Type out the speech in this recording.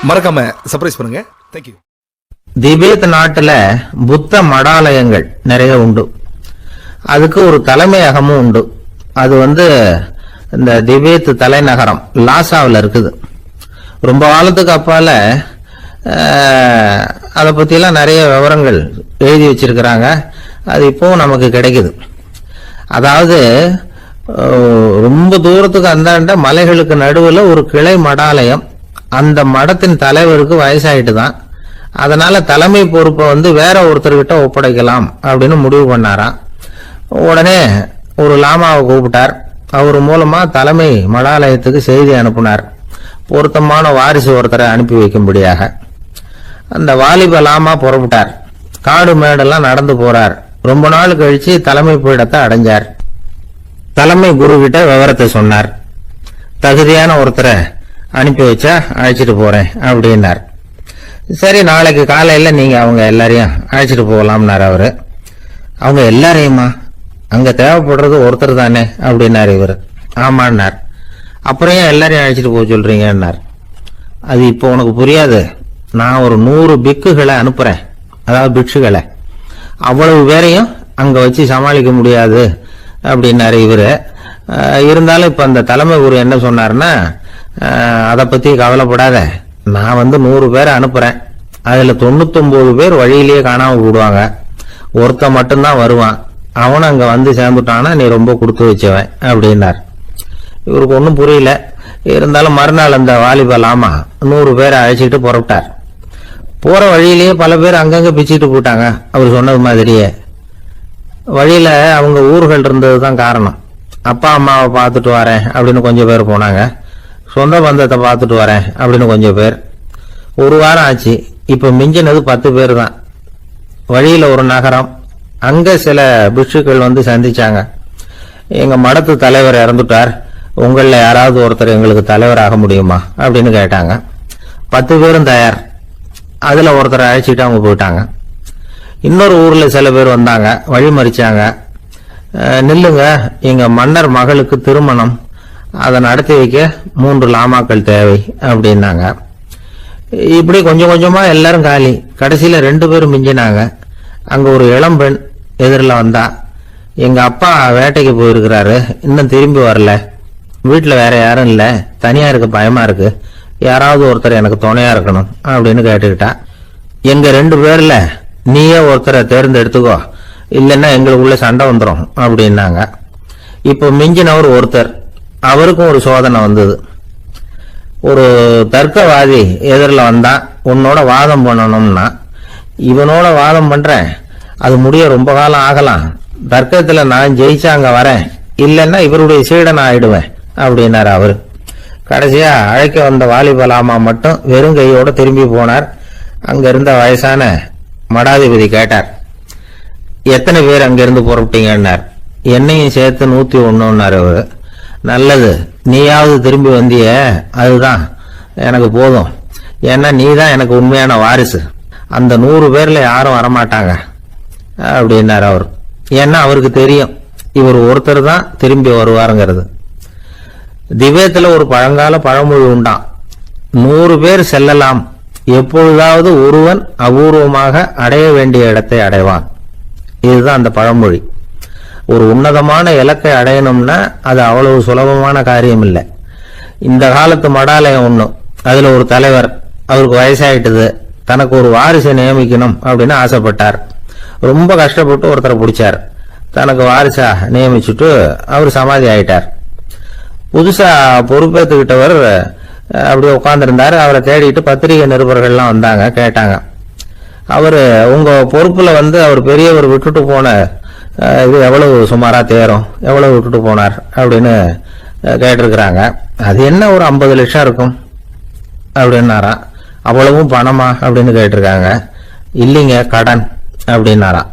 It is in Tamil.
மறக்காம சர்ப்ரைஸ் பண்ணுங்க. தேங்க்யூ. திபேத் நாட்டுல புத்த மடாலயங்கள் நிறைய உண்டு. அதுக்கு ஒரு தலைமையகமும் உண்டு. அது இந்த திபேத் தலைநகரம் லாசாவில் இருக்குது. ரொம்ப காலத்துக்கு அப்பால அதை பற்றிலாம் நிறைய விவரங்கள் எழுதி வச்சிருக்கிறாங்க. அது இப்போவும் நமக்கு கிடைக்குது. அதாவது ரொம்ப தூரத்துக்கு அந்தாண்ட மலைகளுக்கு நடுவில் ஒரு கிளை மடாலயம். அந்த மடத்தின் தலைவருக்கு வயசாயிட்டு தான். அதனால தலைமை பொறுப்பை வேற ஒருத்தர்கிட்ட ஒப்படைக்கலாம் அப்படின்னு முடிவு பண்ணாராம். உடனே ஒரு லாமாவை கூப்பிட்டார். அவர் மூலமா தலைமை மடாலயத்துக்கு செய்தி அனுப்பினார், பொருத்தமான வாரிசு ஒருத்தரை அனுப்பி வைக்கும்படியாக. அந்த வாலிப லாமா புறப்பட்டார். காடு மேடெல்லாம் நடந்து போறார். ரொம்ப நாள் கழிச்சு தலைமை பீடத்தை அடைஞ்சார். தலைமை குரு கிட்ட விவரத்தை சொன்னார். தகுதியான ஒருத்தரை அனுப்பி வச்சா அழைச்சிட்டு போறேன் அப்படின்னார். சரி, நாளைக்கு காலையில நீங்க அவங்க எல்லாரையும் அழைச்சிட்டு போகலாம்னார் அவரு. அவங்க எல்லாரையுமா? அங்க தேவைப்படுறது ஒருத்தர் தானே அப்படின்னாரு இவர். ஆமான்னார். அப்புறம் ஏன் எல்லாரையும் அழைச்சிட்டு போக சொல்றீங்கன்னார். அது இப்போ உனக்கு புரியாது. நான் ஒரு 100 பிக்குகளை அனுப்புறேன், அதாவது பிக்ஷுகளை. அவ்வளவு பேரையும் அங்க வச்சு சமாளிக்க முடியாது அப்படின்னாரு இவரு. இருந்தாலும் இப்ப அந்த தலைமை குரு என்ன சொன்னார்னா, அதை பத்தி கவலைப்படாத, நான் 100 பேரை அனுப்புறேன். அதுல 99 பேர் வழியிலேயே காணாம போடுவாங்க, ஒருத்த மட்டும்தான் வருவான். அவன் அங்க சேர்ந்துட்டானா நீ ரொம்ப கொடுத்து வச்சவன் அப்படின்னார். இவருக்கு ஒன்றும் புரியல. இருந்தாலும் மறுநாள் அந்த வாலிப லாமா 100 பேரை அழைச்சிட்டு புறப்பட்டார். போற வழியிலேயே பல பேர் அங்கங்க பிச்சுட்டு போட்டாங்க. அவர் சொன்னது மாதிரியே வழியில அவங்க ஊர்கள் இருந்ததுதான் காரணம். அப்பா அம்மாவை பார்த்துட்டு வரேன் அப்படின்னு கொஞ்சம் பேர் போனாங்க. சொந்த பந்தத்தை பார்த்துட்டு வரேன் அப்படின்னு கொஞ்சம் பேர். ஒரு வாரம் ஆச்சு. இப்ப மிஞ்சினது 10 பேர் தான். வழியில ஒரு நகரம். அங்க சில பிக்ஷுக்கள் சந்திச்சாங்க. எங்க மடத்து தலைவர் இறந்துட்டார், உங்கள யாராவது ஒருத்தர் எங்களுக்கு தலைவராக முடியுமா அப்படின்னு கேட்டாங்க. 10 பேரும் தயார். அதுல ஒருத்தரை அழைச்சிட்டு அவங்க போயிட்டாங்க. இன்னொரு ஊர்ல சில பேர் வந்தாங்க, வழி மறிச்சாங்க. நில்லுங்க, எங்க மன்னர் மகளுக்கு திருமணம், அதை நடத்தி வைக்க 3 லாமாக்கள் தேவை அப்படின்னாங்க. இப்படி கொஞ்சம் கொஞ்சமா எல்லாரும் காலி. கடைசியில 2 பேரும் மிஞ்சினாங்க. அங்க ஒரு இளம்பெண் எதிரில் வந்தா. எங்க அப்பா வேட்டைக்கு போயிருக்கிறாரு, இன்னும் திரும்பி வரல. வீட்டுல வேற யாரும் இல்ல, தனியா இருக்க பயமா இருக்கு, யாராவது ஒருத்தர் எனக்கு துணையா இருக்கணும் அப்படின்னு கேட்டுக்கிட்டா. எங்க 2 பேர்ல நீயே ஒருத்தரை தேர்ந்தெடுத்துக்கோ, இல்லைன்னா எங்களுக்குள்ள சண்டை வந்துடும் அப்படின்னாங்க. இப்ப மிஞ்சினவர் ஒருத்தர். அவருக்கும் ஒரு சோதனை வந்தது. ஒரு தர்க்கவாதி எதிரில் வந்தா, உன்னோட வாதம் பண்ணணும்னா. இவனோட வாதம் பண்றேன், அது முடிய ரொம்ப காலம் ஆகலாம். தர்க்கத்துல நான் ஜெயிச்சா அங்க வரேன், இல்லைன்னா இவருடைய சீடன் ஆயிடுவேன் அப்படின்னாரு அவரு. கடைசியா அழைக்க வந்த வாலிப லாமா மட்டும் வெறும் கையோட திரும்பி போனார். அங்க இருந்த வயசான மடாதிபதி கேட்டார், எத்தனை பேர் அங்கிருந்து புறப்பட்டீங்கன்னார். என்னையும் சேர்த்து 101ன்னாரு அவரு. நல்லது, நீயாவது திரும்பி வந்திய, அதுதான் எனக்கு போதும். ஏன்னா நீ தான் எனக்கு உண்மையான வாரிசு. அந்த 100 பேர்ல யாரும் வரமாட்டாங்க அப்படின்னாரு அவர். ஏன்னா அவருக்கு தெரியும் இவர் ஒருத்தர் தான் திரும்பி வருவாருங்கிறது. திபேத்துல ஒரு பழங்கால பழமொழி உண்டாம், 100 பேர் செல்லலாம், எப்பொழுதாவது ஒருவன் அபூர்வமாக அடைய வேண்டிய இடத்தை அடைவான். இதுதான் அந்த பழமொழி. ஒரு உன்னதமான இலக்கை அடையணும்னா அது அவ்வளவு சுலபமான காரியம் இல்லை. இந்த காலத்து மடாலயம் ஒண்ணு, அதுல ஒரு தலைவர், அவருக்கு வயசாயிட்டது, தனக்கு ஒரு வாரிசை நியமிக்கணும் அப்படின்னு ஆசைப்பட்டார். ரொம்ப கஷ்டப்பட்டு ஒருத்தரை பிடிச்சார். தனக்கு வாரிசா நியமிச்சுட்டு அவர் சமாதி ஆயிட்டார். புதுசா பொறுப்பேற்றுக்கிட்டவர் அப்படியே உட்கார்ந்துருந்தாரு. அவரை தேடிட்டு பத்திரிகை நிருபர்கள்லாம் வந்தாங்க, கேட்டாங்க. அவரு உங்க பொறுப்புல அவர் பெரியவர் விட்டுட்டு போன இது எவ்வளவு சுமாரா தேரும், எவ்வளவு விட்டுட்டு போனார் அப்படின்னு கேட்டிருக்கிறாங்க. அது என்ன ஒரு 50 லட்சம் இருக்கும் அப்படின்னாராம். அவ்வளவும் பணமா அப்படின்னு கேட்டிருக்காங்க. இல்லைங்க, கடன் அப்படின்னாராம்.